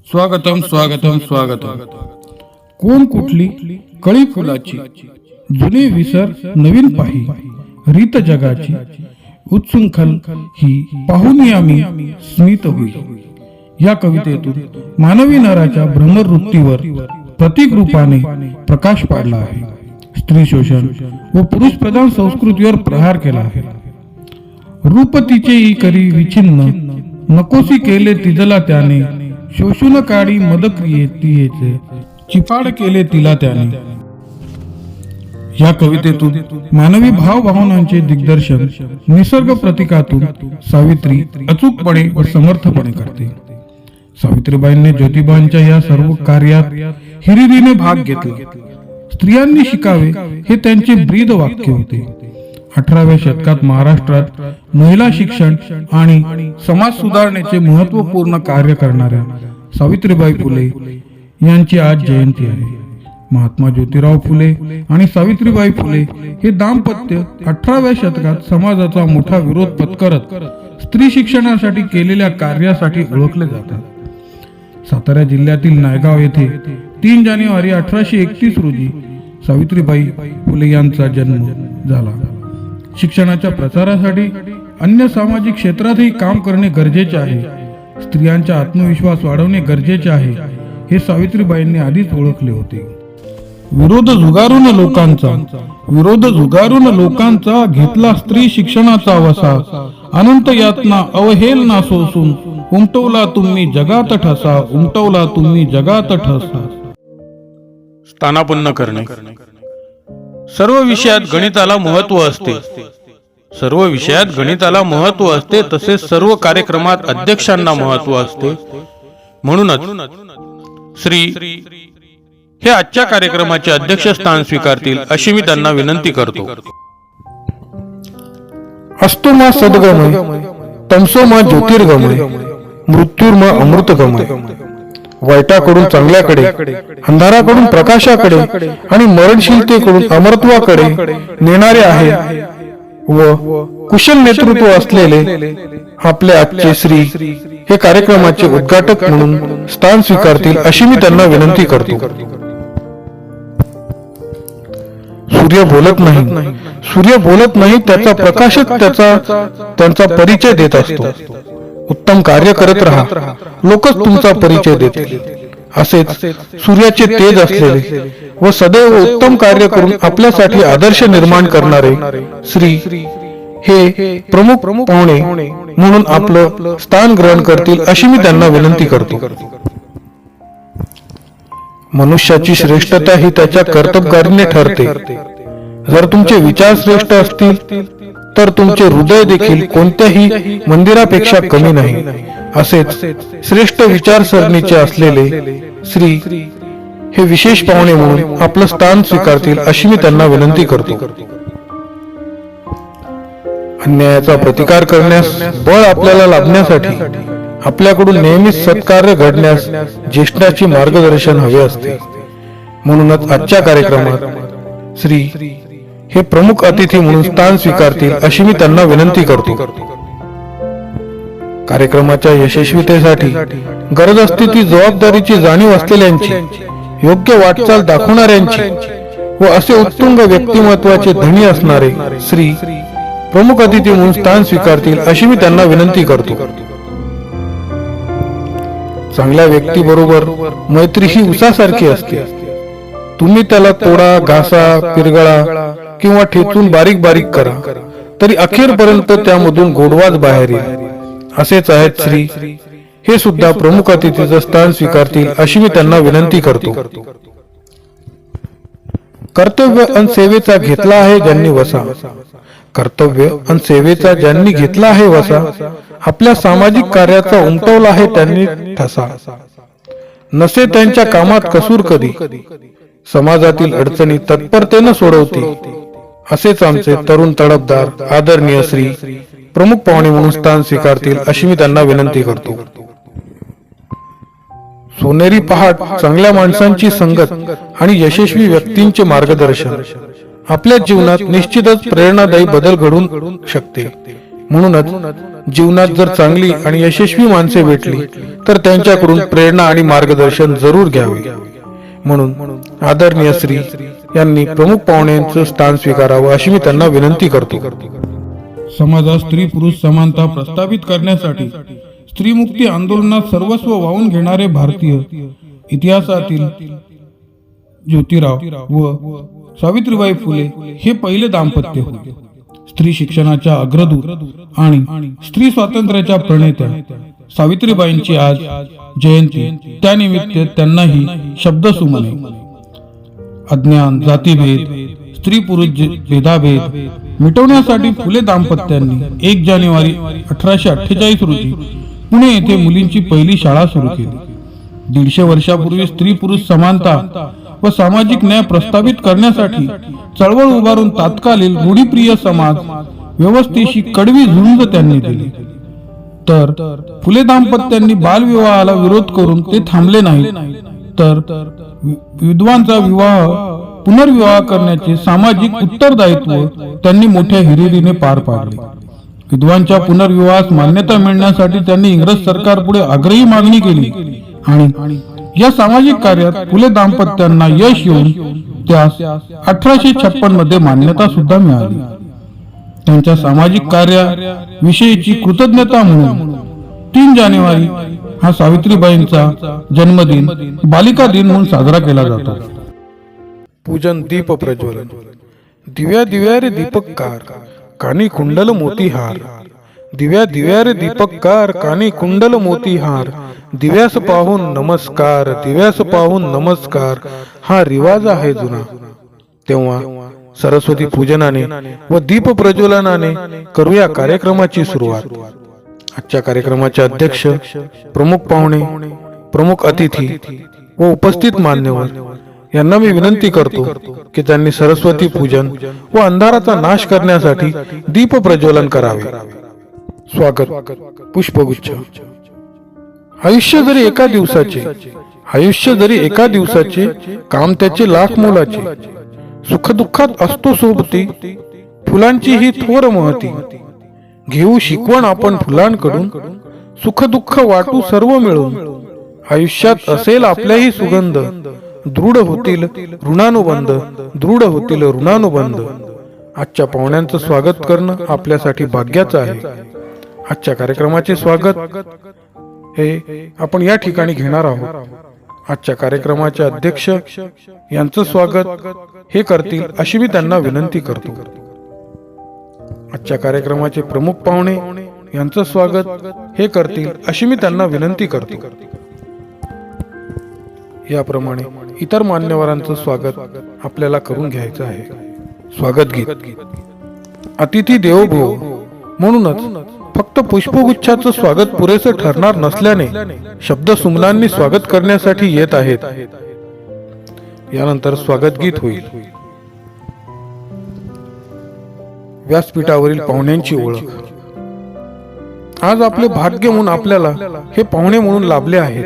स्वागतम स्वागतम स्वागतम. कोण कुठली कळी फुलाची, जुने विसर नवीन पाही, रीत जगाची उत्सुंखल ही पाहून आम्ही स्मित होईल. या कवितेतून मानवी नराच्या भ्रमरवृत्तीवर प्रतीक रूपाने प्रकाश पाडला आहे. स्त्री शोषण व पुरुष प्रधान संस्कृतीवर प्रहार केला आहे. रूप तिचेही करी विछिन्न, नकोसी केले तिजला त्याने, शोषून काढी मदक्रियेचे, चिपाड केले तिला त्याने. या कवितेतून मानवी भावभावनांचे दिग्दर्शन निसर्ग प्रतीकातून सावित्री अचूकपणे व समर्थपणे करते. सावित्रीबाईंनी ज्योतिबांच्या या सर्व कार्यात हिरिरीने भाग घेतला. स्त्रियांनी शिकावे हे त्यांचे ब्रीद वाक्य होते. 18व्या शतकात महाराष्ट्रात महिला शिक्षण आणि समाज सुधारणेचे महत्वपूर्ण कार्य करणाऱ्या सावित्रीबाई फुले यांची आज जयंती आहे. महात्मा ज्योतिराव फुले आणि सावित्रीबाई फुले हे दाम्पत्य 18व्या शतकात समाजाचा मोठा विरोध पत्करत स्त्री शिक्षणासाठी केलेल्या कार्यासाठी ओळखले जातात. सातारा जिल्ह्यातील नायगाव येथे 3 जानेवारी 1831 रोजी सावित्रीबाई फुले यांचा जन्म झाला. शिक्षणाच्या प्रसारासाठी अन्य सामाजिक क्षेत्रातही काम करणे गरजेचे आहे. स्त्रियांचा आत्मविश्वास वाढवणे गरजेचे आहे हे सावित्रीबाईंनी आधीच ओळखले होते. विरोध झुगारून लोकांचा घेतला स्त्री शिक्षणाचा वसा, अनंत यातना अवहेलना सोसून उमटवला तुम्ही जगात ठसा, उमटवला तुम्ही जगात ठसा. स्थानापन्न करणे. सर्व विषयात गणिताला महत्व असते. सर्व विषयात गणिताला महत्व असते, तसेच सर्व कार्यक्रमात अध्यक्षांना महत्व असते. म्हणूनच श्री हे आजच्या कार्यक्रमाचे अध्यक्षस्थान स्वीकारतील अशी मी त्यांना विनंती करतो. अस्तु मा सद्गमय, तमसो मा ज्योतिर्गमय, मृत्युर्मा अमृतगमय. वाईटाकडून चांगल्याकडे, अंधाराकडून प्रकाशाकडे आणि मरणशीलतेकडून अमरत्वाकडे नेणारे आहे व कुशल नेतृत्व असलेले आपले आजचे श्री हे कार्यक्रमाचे उद्घाटक म्हणून स्थान स्वीकारतील अशी मी त्यांना विनंती करतो. सूर्य बोलत नाही, त्याचा प्रकाशच त्यांचा परिचय देत असतो. उत्तम कार्य करत राहा, लोकच तुमचा परिचय देतील. असेच सूर्याचे तेज असलेले व सदैव उत्तम कार्य करून आपल्यासाठी आदर्श निर्माण करणारे श्री हे प्रमुख पाहुणे म्हणून आपलं स्थान ग्रहण करतील अशी मी त्यांना विनंती करतो. मनुष्याची श्रेष्ठता ही त्याच्या कर्तबगारीने ठरते. जर तुमचे विचार श्रेष्ठ असतील तर तुमचे हृदय देखील कोणत्याही मंदिरापेक्षा कमी नाही. असेच श्रेष्ठ विचारसरणीचे असलेले श्री हे विशेष पाहुणे म्हणून आपलं स्थान स्वीकारतील अशी मी त्यांना विनंती करतो. अन्यायाचा प्रतिकार करण्यास बळ आपल्याला लाभण्यासाठी आपल्याकडून नेहमीच सत्कार्य घडण्यास ज्येष्ठाची मार्गदर्शन हवे असते. म्हणूनच आजच्या कार्यक्रमात श्री हे प्रमुख अतिथी म्हणून स्थान स्वीकारतील अशी मी त्यांना विनंती करतो. कार्यक्रमाच्या यशस्वीतेसाठी गरज असते ती जबाबदारीची जाणीव असलेल्यांची, योग्य वाटचाल दाखवणाऱ्यांची व असे उत्तुंग व्यक्तिमत्वाचे धनी असणारे श्री प्रमुख अतिथी म्हणून स्थान स्वीकारतील अशी मी त्यांना विनंती करतो. चांगल्या व्यक्तीबरोबर मैत्री ही उसासारखी असते. तुम्ही त्याला तोडा, घासा, पिरगळा किंवा ठेचून बारीक बारीक करा, तरी अखेरपर्यंत त्यामधून गोडवाच बाहेर येईल. असेच आहेत श्री हे सुद्धा प्रमुख अतिथीचं स्थान स्वीकारतील अशी मी त्यांना विनंती करतो. कर्तव्य अन सेवेचा घेतला आहे ज्यांनी वसा, कर्तव्य अन सेवेचा ज्यांनी घेतला आहे वसा, आपल्या सामाजिक कार्याचा उमटवला आहे त्यांनी ठसा. नसे त्यांच्या कामात कसूर कधी, समाजातील अडचणी तत्परतेने सोडवते. असेच आमचे तरुण तडफदार आदरणीय श्री प्रमुख पाहुणे म्हणून स्थान स्वीकारतील अशी मी त्यांना विनंती करतो. सोनेरी पहाट, चांगल्या माणसांची संगत आणि यशस्वी व्यक्तींचे मार्गदर्शन आपल्या जीवनात निश्चितच प्रेरणादायी बदल घडवून शकते. म्हणूनच जीवनात जर चांगली आणि यशस्वी माणसे भेटली तर त्यांच्याकडून प्रेरणा आणि मार्गदर्शन जरूर घ्यावे. म्हणून आदरणीय श्री यांनी प्रमुख पाहुण्यांचं स्थान स्वीकारावं अशी मी त्यांना विनंती करतो. समाजात स्त्री पुरुष समानता प्रस्थापित करण्यासाठी स्त्रीमुक्ती आंदोलनात सर्वस्व वाहून घेणारे भारतीय इतिहासातील ज्योतिराव व सावित्रीबाई फुले हे पहिले दाम्पत्य होते. स्त्री शिक्षणाच्या अग्रदूत आणि स्त्री स्वातंत्र्याच्या प्रणेत्या सावित्रीबाईंची आज जयंती. त्यानिमित्त त्यांनाही शब्दसुमने. अज्ञान, जातीभेद, स्त्री पुरुष भेदाभेद मिटवण्यासाठी फुले दाम्पत्यांनी 1 जानेवारी 1848 रोजी पुणे येथे मुलींची पहिली शाळा सुरू केली. 150 वर्षापूर्वी स्त्री पुरुष समानता व सामाजिक न्याय प्रस्थापित करण्यासाठी चळवळ उभारून तात्कालीन रूढीप्रिय समाज व्यवस्थेशी कडवी झुंज त्यांनी दिली. तर फुले दाम्पत्यांनी बालविवाहाला विरोध करून ते थांबले नाही, तर विधवांचा विवाह पुनर्विवाह करण्याचे सामाजिक उत्तरदायित्व त्यांनी मोठ्या हिरिरीने पार पाडले. विधवांच्या पुनर्विवाहास मान्यता मिळण्यासाठी त्यांनी इंग्रज सरकारपुढे आग्रही मागणी केली आणि या सामाजिक कार्यात फुले दाम्पत्यांना यश येऊन त्यास 1856 मध्ये मान्यता सुद्धा मिळाली. त्यांच्या सामाजिक कार्याविषयीची कृतज्ञता म्हणून 3 जानेवारी हा सावित्रीबाईंचा जन्मदिन बालिका दिन म्हणून साजरा केला जातो. पूजन दीप प्रज्वलन. दिव्या दिव्या रे दीपककार, कानी कुंडल मोतीहार. दिव्या दिव्या रे दीपककार, कानी कुंडल मोतीहार. दिव्यास पाहून नमस्कार, दिव्यास पाहून नमस्कार, हा रिवाज आहे जुना. तेव्हा सरस्वती पूजनाने व दीप प्रज्वलनाने करूया कार्यक्रमाची सुरुवात. आजच्या कार्यक्रमाचे अध्यक्ष, प्रमुख पाहुणे, प्रमुख अतिथी व उपस्थित मान्यवर यांना मी विनंती करतो की त्यांनी सरस्वती पूजन व अंधाराचा नाश करण्यासाठी दीप प्रज्वलन करावे. स्वागत. पुष्पगुच्छ. आयुष्य जरी एका दिवसाचे काम त्याचे लाख मोलाचे. सुखदुःखात असतो सोबती फुलांची ही थोर महती. घेऊ शिकवण आपण फुलांकडून, सुखदुःख वाटू सर्व मिळून. आयुष्यात असेल आपल्याही सुगंध, दृढ होतील ऋणानुबंध, दृढ होतील ऋणानुबंध. आजच्या पाहुण्यांचं स्वागत करणं आपल्यासाठी भाग्याचं आहे. आजच्या कार्यक्रमाचे स्वागत हे आपण या ठिकाणी घेणार आहोत. आजच्या कार्यक्रमाचे अध्यक्ष यांचं स्वागत हे करतील अशी मी त्यांना विनंती करतो. आजच्या कार्यक्रमाचे प्रमुख पाहुणे यांचं स्वागत हे करतील अशी मी त्यांना विनंती करतो. याप्रमाणे इतर मान्यवरांचं स्वागत आपल्याला करून घ्यायचं आहे. स्वागत गीत. अतिथी देवो भव. म्हणूनच फक्त पुष्पगुच्छाचं स्वागत पुरेसं ठरणार नसल्याने शब्द सुमनांनी स्वागत करण्यासाठी येत आहेत. यानंतर स्वागत गीत होईल. व्यासपीठावरील पाहुण्यांची ओळख. आज आपले भाग्य म्हणून आपल्याला हे पाहुणे म्हणून लाभले आहेत.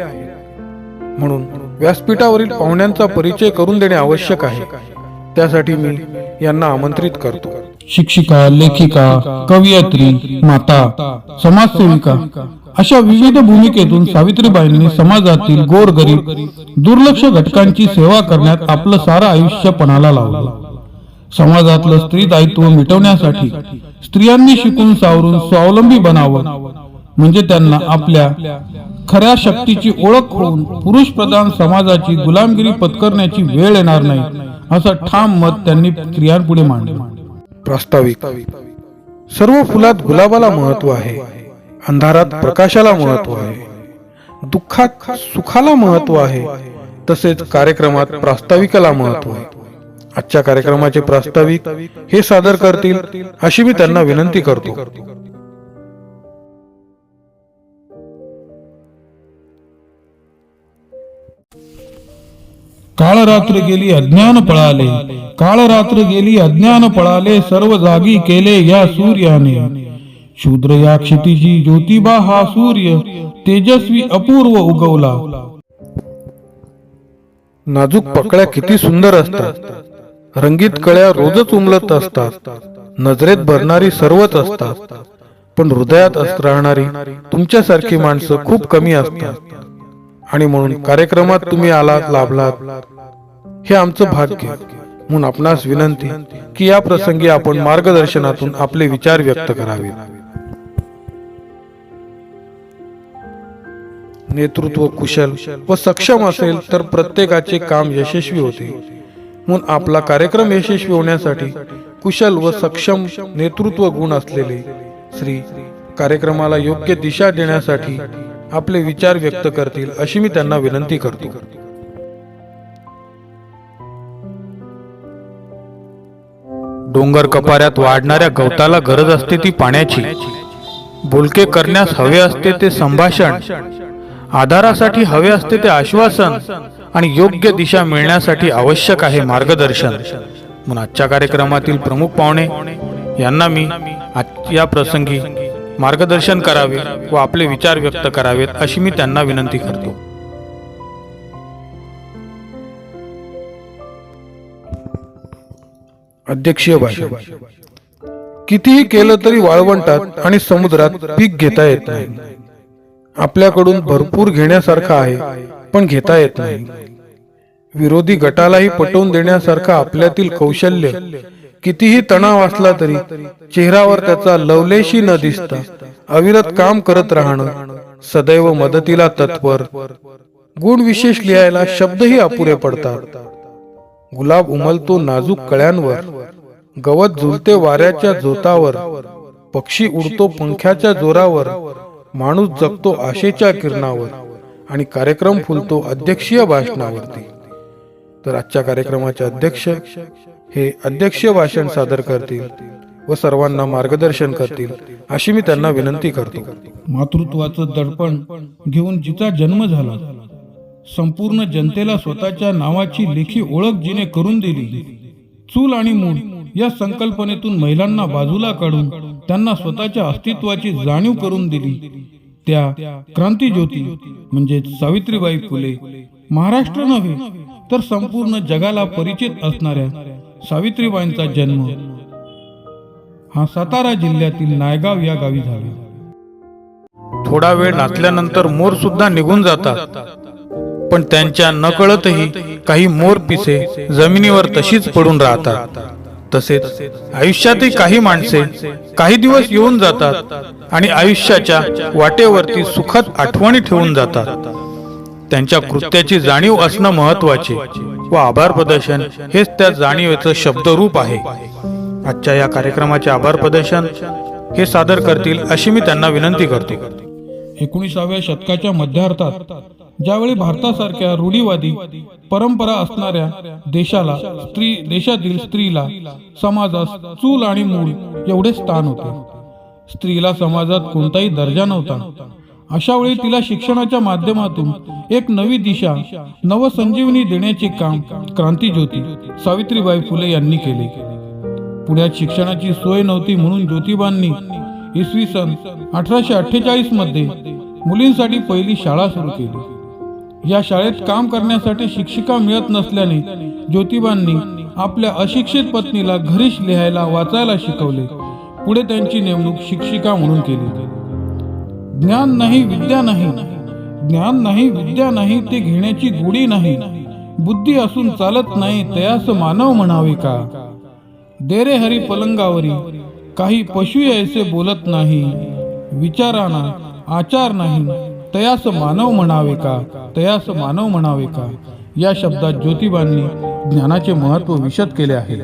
म्हणून व्यासपीठावरील पाहुण्यांचा परिचय करून देणे आवश्यक आहे. त्यासाठी मी यांना आमंत्रित करतो. शिक्षिका, लेखिका, कवयित्री, माता, समाजसेविका अशा विविध भूमिकेतून सावित्रीबाईंनी समाजातील गोरगरीब दुर्लक्ष घटकांची सेवा करण्यात आपलं सारं आयुष्य पणाला लावलं. समाजातलं स्त्री दायित्व मिटवण्यासाठी स्त्रियांनी शिकून सावरून स्वावलंबी बनावं, म्हणजे त्यांना आपल्या खऱ्या शक्तीची ओळख होऊन पुरुष प्रधान समाजाची गुलामगिरी पत्करण्याची वेळ येणार नाही, असं ठाम मत त्यांनी स्त्रियांपुढे मांडलं. प्रास्ताविक. सर्व फुलात गुलाबाला महत्व आहे, अंधारात प्रकाशाला महत्व आहे, दुःखात सुखाला महत्व आहे, तसेच कार्यक्रमात प्रास्ताविकाला महत्व आहे. आजच्या कार्यक्रमाचे प्रास्ताविक हे सादर करतील अशी मी त्यांना विनंती करतो. काळ रात्र गेली अज्ञान पळाले, काळ रात्र गेली अज्ञान पळाले, सर्व जागी केले या सूर्याने. शूद्र या क्षितिजी ज्योतिबा हा सूर्य, तेजस्वी अपूर्व उगवला. नाजूक पकळ्या किती सुंदर असतात, रंगीत कळ्या रोजच उमलत असतात, नजरेत भरणारी सर्वच असतात. पण हृदयात राहणारी तुमच्यासारखी माणसं खूप कमी असतात आणि म्हणून कार्यक्रमात तुम्ही आलात, लाभलात हे आमचं भाग्य. म्हणून आपणास विनंती की या प्रसंगी आपण मार्गदर्शनातून आपले विचार व्यक्त करावे. नेतृत्व कुशल व सक्षम असेल तर प्रत्येकाचे काम यशस्वी होते. म्हणून आपला कार्यक्रम यशस्वी होण्यासाठी कुशल व सक्षम नेतृत्व गुण असलेले श्री कार्यक्रमाला योग्य दिशा देण्यासाठी आपले विचार व्यक्त करतील अशी मी त्यांना विनंती करतो. डोंगर कपाऱ्यात वाढणाऱ्या गवताला गरज असते ती पाण्याची. बोलके करण्यास हवे असते ते संभाषण, आधारासाठी हवे असते ते आश्वासन आणि योग्य दिशा मिळण्यासाठी आवश्यक आहे मार्गदर्शन. म्हणून आजच्या कार्यक्रमातील प्रमुख पाहुणे यांना मी या प्रसंगी मार्गदर्शन करावे व आपले विचार व्यक्त करावेत अशी मी त्यांना विनंती करतो. अध्यक्षीय भाषण. कितीही केलं तरी वाळवंटात आणि समुद्रात पीक घेता येत नाही. आपल्याकडून भरपूर घेण्यासारखं आहे पण घेता येत नाही. विरोधी गटालाही पटवून देण्यासारखं आपल्यातील कौशल्य कितीही तणाव असला तरी चेहऱ्यावर त्याचा लवलेशी न दिसता अविरत काम करत राहणं, सदैव मदतीला तत्पर. गुण विशेष लिहायला शब्दही अपुरे पडतात. गुलाब उमलतो नाजूक कळ्यांवर, गवत झुलते वाऱ्याच्या जोतावर, पक्षी उडतो पंख्याच्या जोरावर, माणूस जगतो आशेच्या किरणावर आणि कार्यक्रम फुलतो अध्यक्षीय भाषणावरती. तर आजच्या कार्यक्रमाचे अध्यक्ष हे अध्यक्षीय भाषण सादर करतील व सर्वांना मार्गदर्शन करतील अशी मी त्यांना विनंती करतो. मातृत्वाचं दडपण घेऊन जिचा जन्म झाला, संपूर्ण जनतेला स्वतःच्या नावाची लेखी ओळख जिने करून दिली, चूल आणि मूल या संकल्पनेतून महिलांना बाजूला काढून त्यांना स्वतःच्या अस्तित्वाची जाणीव करून दिली, त्या क्रांतिज्योती म्हणजे सावित्रीबाई फुले महाराष्ट्र नव्हे तर संपूर्ण जगाला परिचित असणाऱ्या सावित्रीबाईंचा जन्म हा सातारा जिल्ह्यातील नायगाव या गावी झाला. थोडा वेळ नाचल्यानंतर मोर सुद्धा निघून जातात, पण त्यांच्या नकळतही काही मोर पिसे जमिनीवर तशीच पडून राहतात. तसेच आयुष्यातही काही माणसे काही दिवस येऊन जातात आणि आयुष्याच्या वाटेवरती सुखद आठवणी ठेवून जातात. त्यांच्या कृत्याची जाणीव असणं महत्वाचे व आभार प्रदर्शन हेच त्या जाणीवेचं शब्दरूप आहे. आजच्या या कार्यक्रमाचे आभार प्रदर्शन हे सादर करतील अशी मी त्यांना विनंती करतो. 19व्या शतकाच्या मध्यार्धात ज्यावेळी भारतासारख्या रूढीवादी परंपरा असणाऱ्या देशातील स्त्रीला समाजात चूल आणि मूल एवढे स्थान होते. स्त्रीला समाजात कोणताही दर्जा नव्हता. अशा वेळी तिला शिक्षणाच्या माध्यमातून एक नवी दिशा, नवसंजीवनी देण्याचे काम क्रांतिज्योती सावित्रीबाई फुले यांनी केले. पुण्यात शिक्षणाची सोय नव्हती म्हणून ज्योतिबांनी इसवी सन 1848 मध्ये मुलींसाठी पहिली शाळा सुरू केली. या शाळेत काम करण्यासाठी शिक्षिका मिळत नसल्याने ज्योतिबांनी आपल्या अशिक्षित पत्नीला घरीच लिहायला वाचायला शिकवले. पुढे त्यांची नेमणूक शिक्षिका म्हणून केली. ज्ञान नाही विद्या नाही, ज्ञान नाही विद्या नाही, ते घेण्याची गोडी नाही. बुद्धी असून चालत नाही, तयास मानव म्हणावे का. दे रे हरी पलंगावरी, काही पशु ऐसे बोलत नाही. विचाराना आचार नाही, तयास मानव म्हणावे का, तयास मानव म्हणावे का. या शब्दात ज्योतिबांनी ज्ञानाचे महत्त्व विशद केले आहे.